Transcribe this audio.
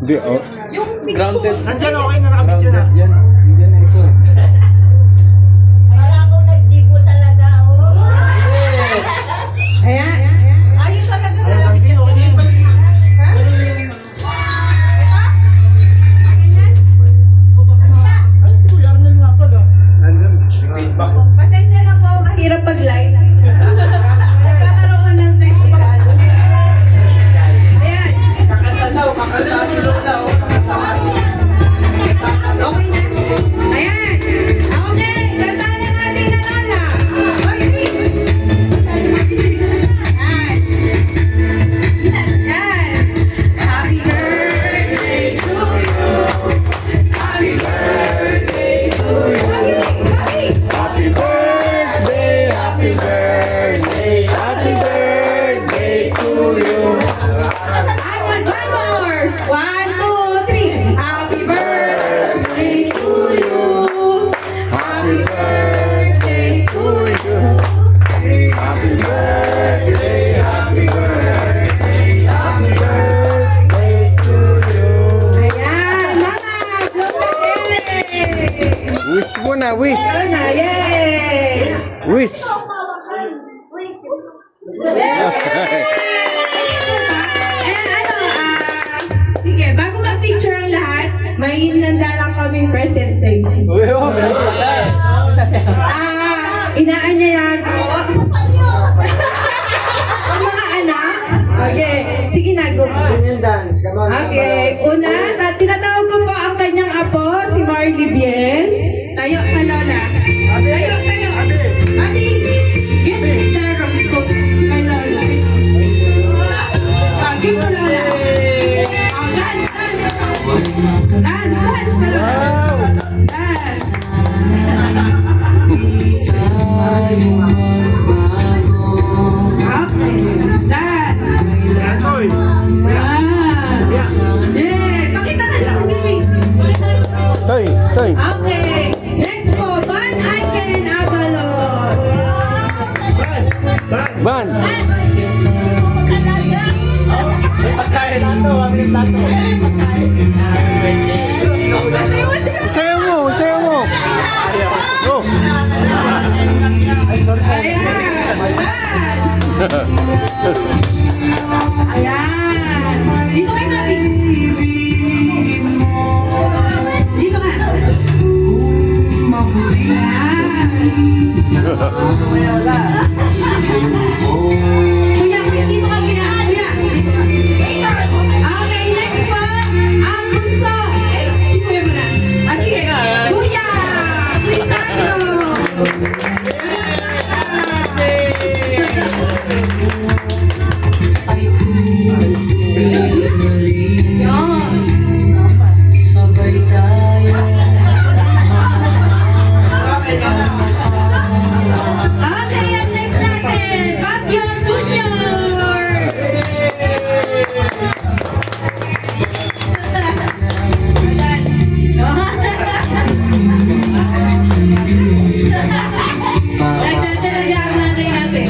Hindi, oh. Yung Grounded. Nandyan, okay na nakabidyo na. Grounded yan. Yan na ito. Wala akong nagdibo talaga, oh. Yes! Ayan. Ayun talaga. Ayan, kami sino, okay na yun. Ay, si Kuya Arnel nga pala. Feedback. Pasensya na po, mahirap pag-live. Nagkakaroon ng technical. Ayan. Kakasalaw, kakasalaw. Okay na. Ayan. Okay, kanta na natin na Lola. Okay. Ayan. Ayan. Happy birthday to you. Happy birthday to you. Okay. Happy birthday, happy birthday, happy birthday to you. One more. 1, 2, 3. Happy birthday to you. Happy birthday to you. Happy birthday, happy birthday, happy birthday to you. Ayan, mama. Yay! Wish mo na, wish. Ayun na, yay! Wish. Sige, bago mag-picture ang lahat, may hinanda lang kaming presentation. Uy, oh, meron pala. Inaan niya yan. Ang mga anak. Okay, sige na, go. Singing dance, come on. Okay, una, tinatawag ko po ang kanyang apo, si Marley Bien. Tayo ka, Lola. Tayo. Ate, get the roscoe kay Lola. Give mo, Lola. Oh, dance. Dance, Lola. Dance. Okay, dance. Oy, Yeah! Pakita ka lang, baby. Toy, toy. Okay. Next po, Van Ayken Abalos. Ban. Pagkain nato, kami ng tato. Masayo mo sila. Isayaw mo, isayaw mo. Go. Ayan. Ayan. Dito kayo natin. Dito ka. Ayan. Kuya, dito ka, kuya. Okay, next po. Ang bunso. Si kuya mo na. Sige. Kuya. Crisano. Okay, ang next natin. Baguio Junior. Nagtatalaga ang nanay natin.